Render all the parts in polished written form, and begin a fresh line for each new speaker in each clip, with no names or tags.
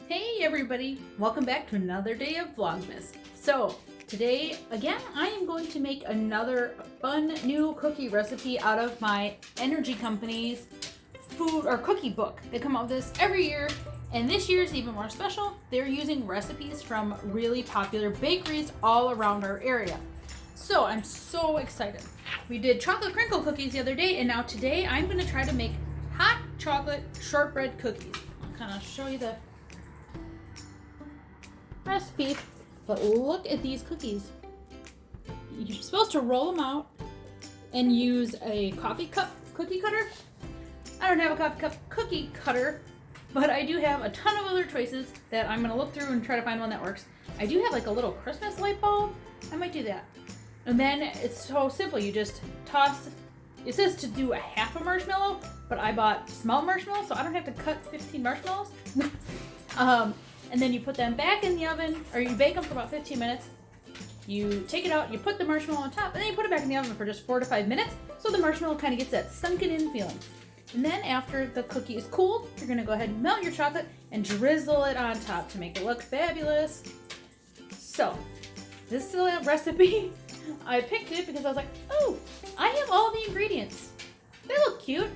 Hey everybody, welcome back to another day of Vlogmas. So today, again, I am going to make another fun new cookie recipe out of my energy company's food or cookie book. They come out with this every year, and this year is even more special. They're using recipes from really popular bakeries all around our area. So I'm so excited. We did chocolate crinkle cookies the other day, and now today I'm going to try to make hot chocolate shortbread cookies. I'll kind of show you the recipe, but look at these cookies. You're supposed to roll them out and use a coffee cup cookie cutter. I don't have a coffee cup cookie cutter, but I do have a ton of other choices that I'm gonna look through and try to find one that works. I do have like a little Christmas light bulb. I might do that. And then it's so simple. You just toss, it says to do a half a marshmallow, but I bought small marshmallows, so I don't have to cut 15 marshmallows. And then you put them back in the oven, or you bake them for about 15 minutes. You take it out, you put the marshmallow on top, and then you put it back in the oven for just 4 to 5 minutes, so the marshmallow kind of gets that sunken in feeling. And then after the cookie is cooled, you're gonna go ahead and melt your chocolate and drizzle it on top to make it look fabulous. So, this is a recipe. I picked it because I was like, oh, I have all the ingredients. They look cute.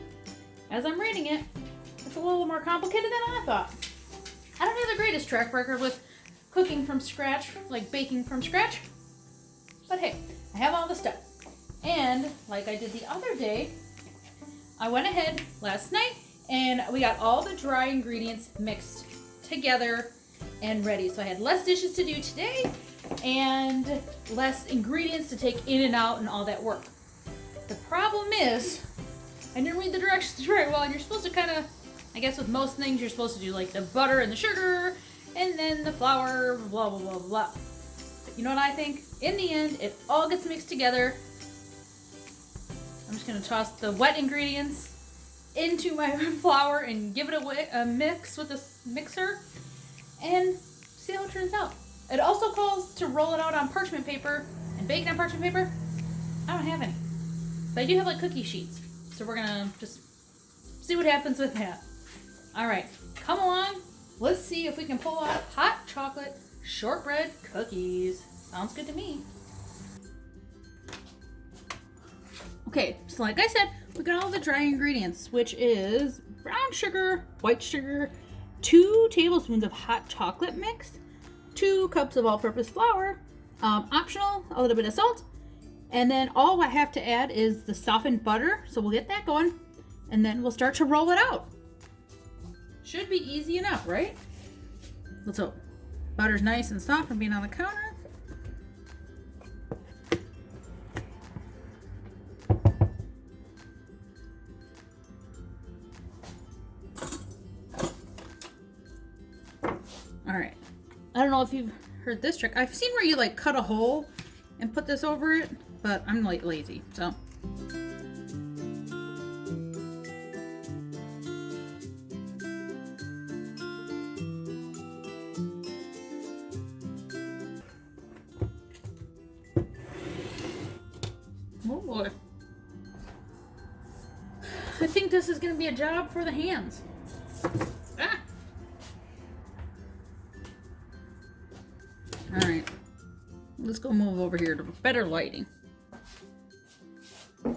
As I'm reading it, it's a little more complicated than I thought. I don't have the greatest track record with cooking from scratch, like baking from scratch, but hey, I have all the stuff. And like I did the other day, I went ahead last night and we got all the dry ingredients mixed together and ready. So I had less dishes to do today and less ingredients to take in and out and all that work. The problem is, I didn't read the directions very well, and you're supposed to kind of, I guess with most things, you're supposed to do like the butter and the sugar, and then the flour, blah, blah, blah, blah. You know what I think? In the end, it all gets mixed together. I'm just gonna toss the wet ingredients into my flour and give it a mix with this mixer and see how it turns out. It also calls to roll it out on parchment paper and bake it on parchment paper. I don't have any, but I do have like cookie sheets. So we're gonna just see what happens with that. All right, come along. Let's see if we can pull off hot chocolate shortbread cookies. Sounds good to me. Okay, so like I said, we got all the dry ingredients, which is brown sugar, white sugar, 2 tablespoons of hot chocolate mix, 2 cups of all-purpose flour, optional, a little bit of salt, and then all I have to add is the softened butter. So we'll get that going, and then we'll start to roll it out. Should be easy enough, right? Let's hope. Butter's nice and soft from being on the counter. All right. I don't know if you've heard this trick. I've seen where you like cut a hole and put this over it, but I'm like lazy, so. Oh boy. I think this is going to be a job for the hands. Ah! Alright. Let's go move over here to better lighting. I'm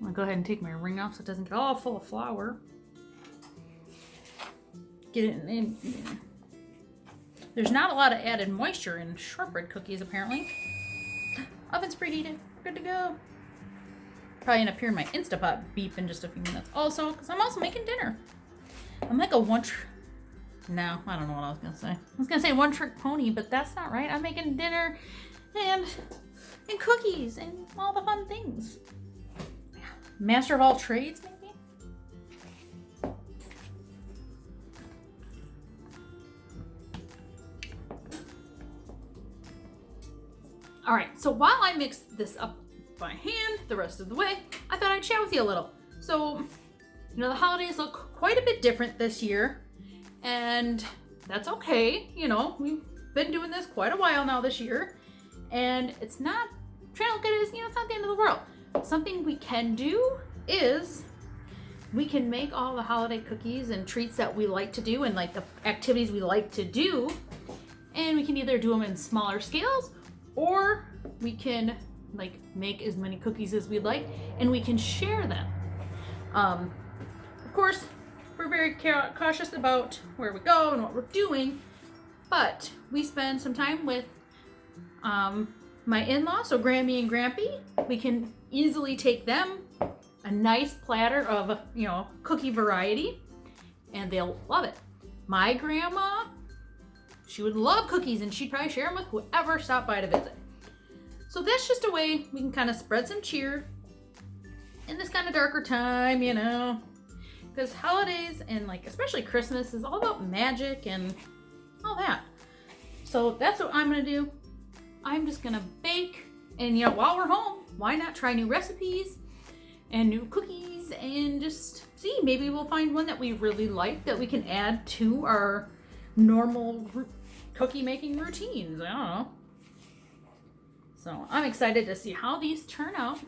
going to go ahead and take my ring off so it doesn't get all full of flour. Get it in. There's not a lot of added moisture in shortbread cookies, apparently. Oven's preheated. Good to go. Probably end up hearing my Instapot beep in just a few minutes. Also, because I'm also making dinner. I'm like a no, I don't know what I was going to say. I was going to say one-trick pony, but that's not right. I'm making dinner and cookies and all the fun things. Master of all trades, maybe? All right, so while I mix this up by hand the rest of the way, I thought I'd chat with you a little. So, you know, the holidays look quite a bit different this year, and that's okay. You know, we've been doing this quite a while now this year, And it's not, trying to look at it as, it's not the end of the world. Something we can do is we can make all the holiday cookies and treats that we like to do and like the activities we like to do. And we can either do them in smaller scales, or we can like make as many cookies as we'd like and we can share them. Of course, we're very cautious about where we go and what we're doing, but we spend some time with my in-laws, so Grammy and Grampy. We can easily take them a nice platter of, cookie variety, and they'll love it. My grandma, she would love cookies, and she'd probably share them with whoever stopped by to visit. So that's just a way we can kind of spread some cheer in this kind of darker time, because holidays and like especially Christmas is all about magic and all that. So that's what I'm gonna do. I'm just gonna bake, and while we're home, why not try new recipes and new cookies and just see, maybe we'll find one that we really like that we can add to our normal cookie making routines. I don't know. So I'm excited to see how these turn out,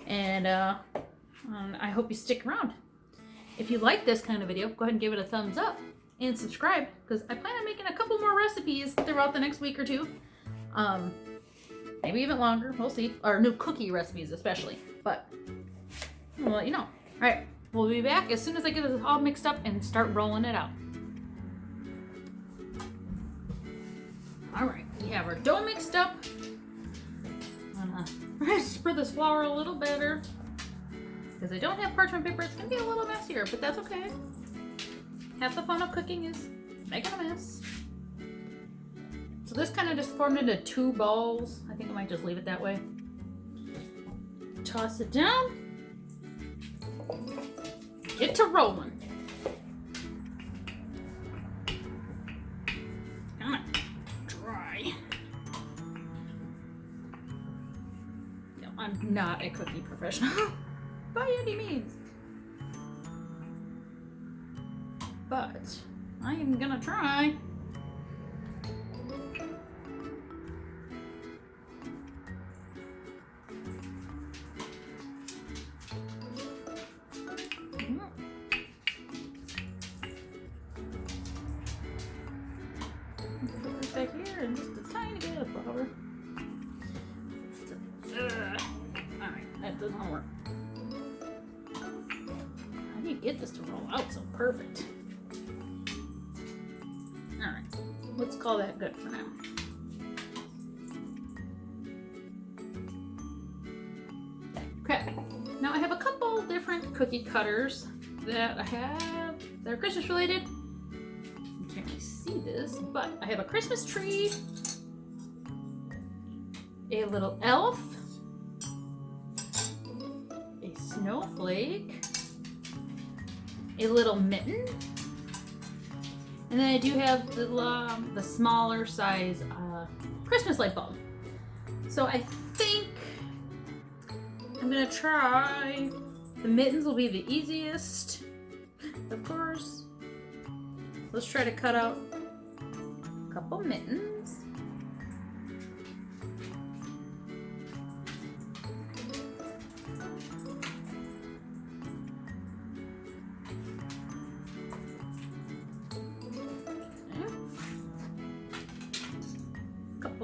and I hope you stick around. If you like this kind of video, go ahead and give it a thumbs up and subscribe, because I plan on making a couple more recipes throughout the next week or two. Maybe even longer, we'll see. Or new cookie recipes especially, but I'll let you know. All right, we'll be back as soon as I get this all mixed up and start rolling it out. All right, we have our dough mixed up. I'm gonna spread this flour a little better, because I don't have parchment paper. It's gonna be a little messier, but that's okay. Half the fun of cooking is making a mess. So this kind of just formed into 2 balls. I think I might just leave it that way. Toss it down. Get to rolling. Kind of dry. No, I'm not a cookie professional by any means. But I am gonna try. Put this back here and just a tiny bit of flour. Alright, that doesn't work. I need to get this to roll out so perfect. Alright, let's call that good for now. Okay, now I have a couple different cookie cutters that I have that are Christmas related. You can't really see this, but I have a Christmas tree, a little elf, a snowflake, a little mitten, and then I do have the smaller size Christmas light bulb. So I think I'm gonna try, the mittens will be the easiest, of course. Let's try to cut out a couple mittens.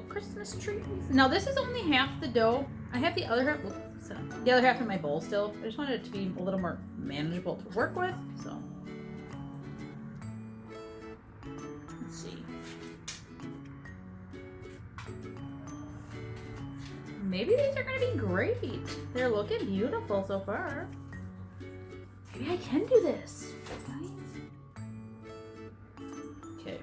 Christmas trees. Now this is only half the dough. I have the other half. The other half in my bowl still. I just wanted it to be a little more manageable to work with. So let's see. Maybe these are gonna be great. They're looking beautiful so far. Maybe I can do this. Okay.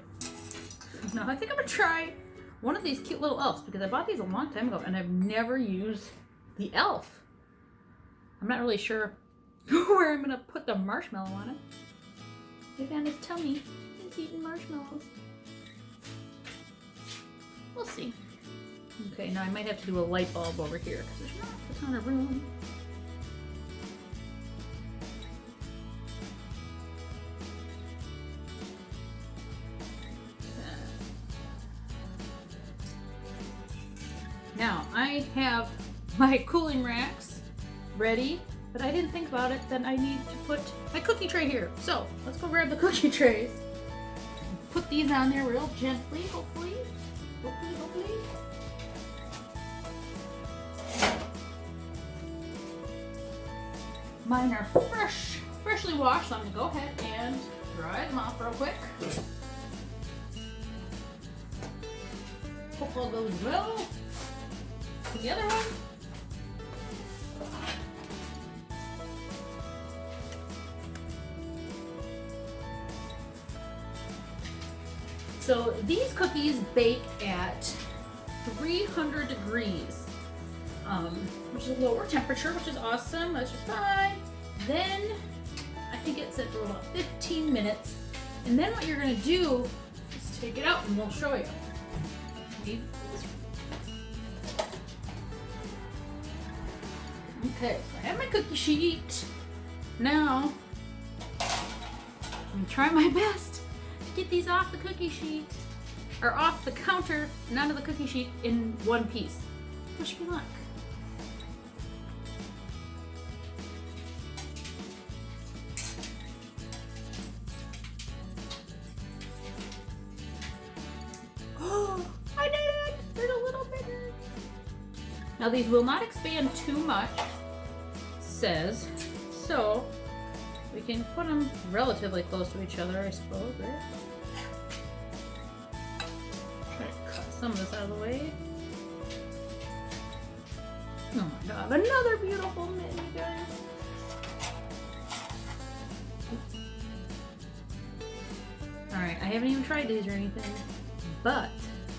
Now I think I'm gonna try one of these cute little elves, because I bought these a long time ago and I've never used the elf. I'm not really sure where I'm gonna put the marshmallow on it. Maybe on his tummy. He's eating marshmallows. We'll see. Okay, now I might have to do a light bulb over here because there's not a ton of room. Now I have my cooling racks ready, but I didn't think about it that I need to put my cookie tray here. So let's go grab the cookie trays. Put these on there real gently, hopefully. Hopefully. Mine are freshly washed, so I'm gonna go ahead and dry them off real quick. Hope all goes well. The other one. So these cookies bake at 300 degrees, which is a lower temperature, which is awesome. That's just fine. Then I think it's set for about 15 minutes. And then what you're gonna do is take it out and we'll show you. Okay, so I have my cookie sheet. Now, I'm gonna try my best to get these off the cookie sheet, or off the counter and onto the cookie sheet in one piece. Wish me luck. Oh, I did it! They're a little bigger. Now these will not expand too much, says, so we can put them relatively close to each other, I suppose, right? Try to cut some of this out of the way. Oh my god, another beautiful mitten, you guys. Alright, I haven't even tried these or anything, but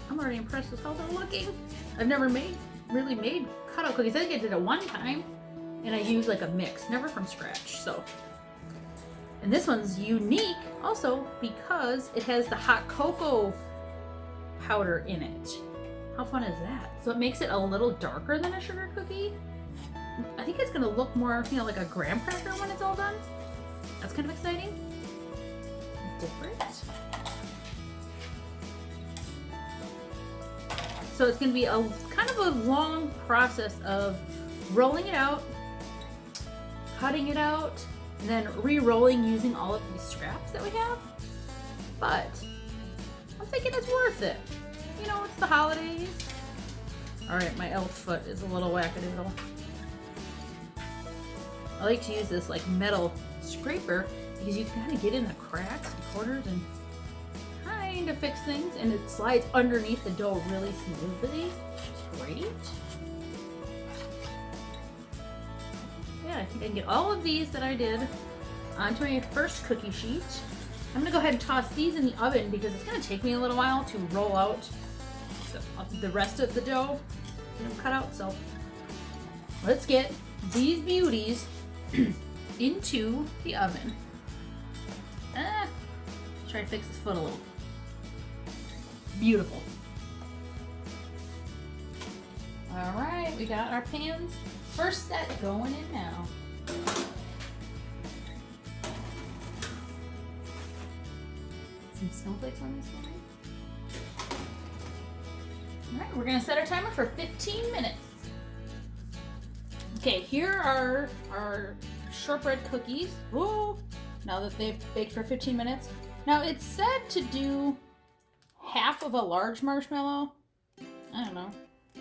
I'm already impressed with how they're looking. I've never really made cutout cookies. I think I did it one time, and I used like a mix, never from scratch, so. And this one's unique also because it has the hot cocoa powder in it. How fun is that? So it makes it a little darker than a sugar cookie. I think it's gonna look more, you know, like a graham cracker when it's all done. That's kind of exciting. Different. So it's gonna be a kind of a long process of rolling it out, cutting it out, and then re-rolling using all of these scraps that we have. But I'm thinking it's worth it. You know, it's the holidays. All right, my elf foot is a little wackadoodle. I like to use this like metal scraper because you can kind of get in the cracks and corners and kind of fix things, and it slides underneath the dough really smoothly, which is great. Yeah, I think I can get all of these that I did onto my first cookie sheet. I'm gonna go ahead and toss these in the oven because it's gonna take me a little while to roll out the rest of the dough, you know, cut out. So let's get these beauties into the oven. Try to fix this foot a little. Beautiful. All right, we got our pans. First set going in now. Some snowflakes on this one. All right, we're gonna set our timer for 15 minutes. Okay, here are our shortbread cookies. Whoa! Now that they've baked for 15 minutes. Now it's said to do half of a large marshmallow. I don't know.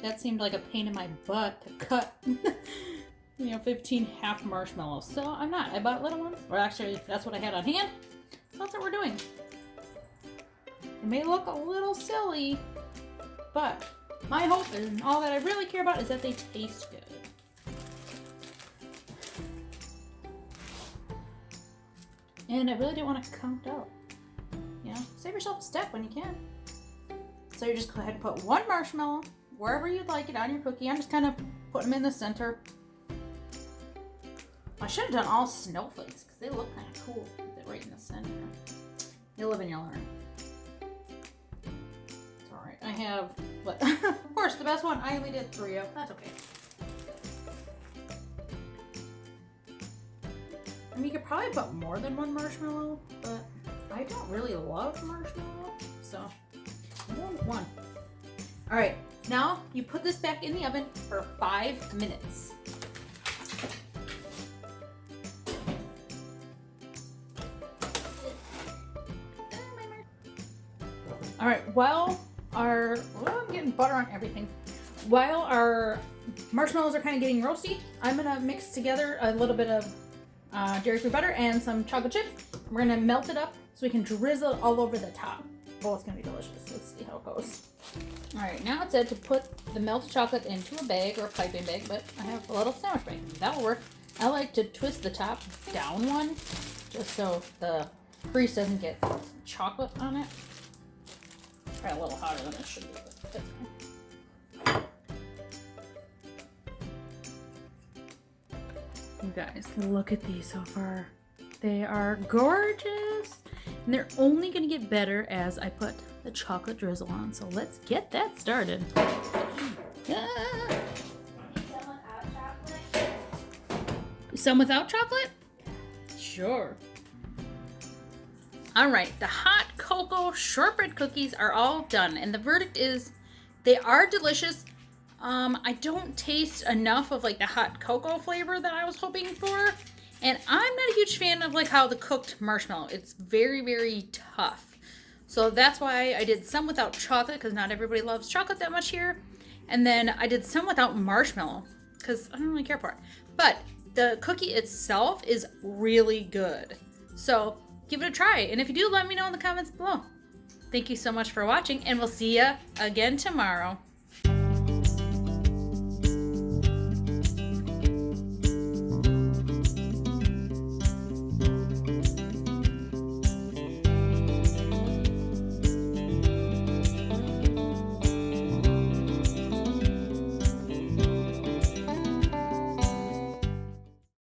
That seemed like a pain in my butt to cut, you know, 15 half marshmallows. So I'm not. I bought little ones. Or actually, that's what I had on hand. So that's what we're doing. It may look a little silly, but my hope and all that I really care about is that they taste good. And I really didn't want to count out. You know, save yourself a step when you can. So you just go ahead and put one marshmallow wherever you'd like it on your cookie. I'm just kind of putting them in the center. I should have done all snowflakes because they look kind of cool. Put it right in the center. You live and you learn. It's alright. I have, what? Of course, the best one. I only did 3 of. That's okay. I mean, you could probably put more than one marshmallow, but I don't really love marshmallow, so I want one. All right, now you put this back in the oven for 5 minutes. All right, I'm getting butter on everything. While our marshmallows are kind of getting roasty, I'm gonna mix together a little bit of dairy-free butter and some chocolate chips. We're gonna melt it up so we can drizzle it all over the top. Oh, it's gonna be delicious. Let's see how it goes. All right, now it said to put the melted chocolate into a bag or a piping bag, but I have a little sandwich bag. That'll work. I like to twist the top down one, just so the grease doesn't get chocolate on it. Probably a little hotter than it should be, but that's fine. You guys, look at these so far. They are gorgeous. And they're only gonna get better as I put the chocolate drizzle on. So let's get that started. Some without chocolate? Sure. All right, the hot cocoa shortbread cookies are all done, and the verdict is they are delicious. I don't taste enough of like the hot cocoa flavor that I was hoping for, and I'm not a huge fan of like how the cooked marshmallow. It's very, very tough. So that's why I did some without chocolate, because not everybody loves chocolate that much here. And then I did some without marshmallow, because I don't really care for it. But the cookie itself is really good. So give it a try. And if you do, let me know in the comments below. Thank you so much for watching, and we'll see you again tomorrow.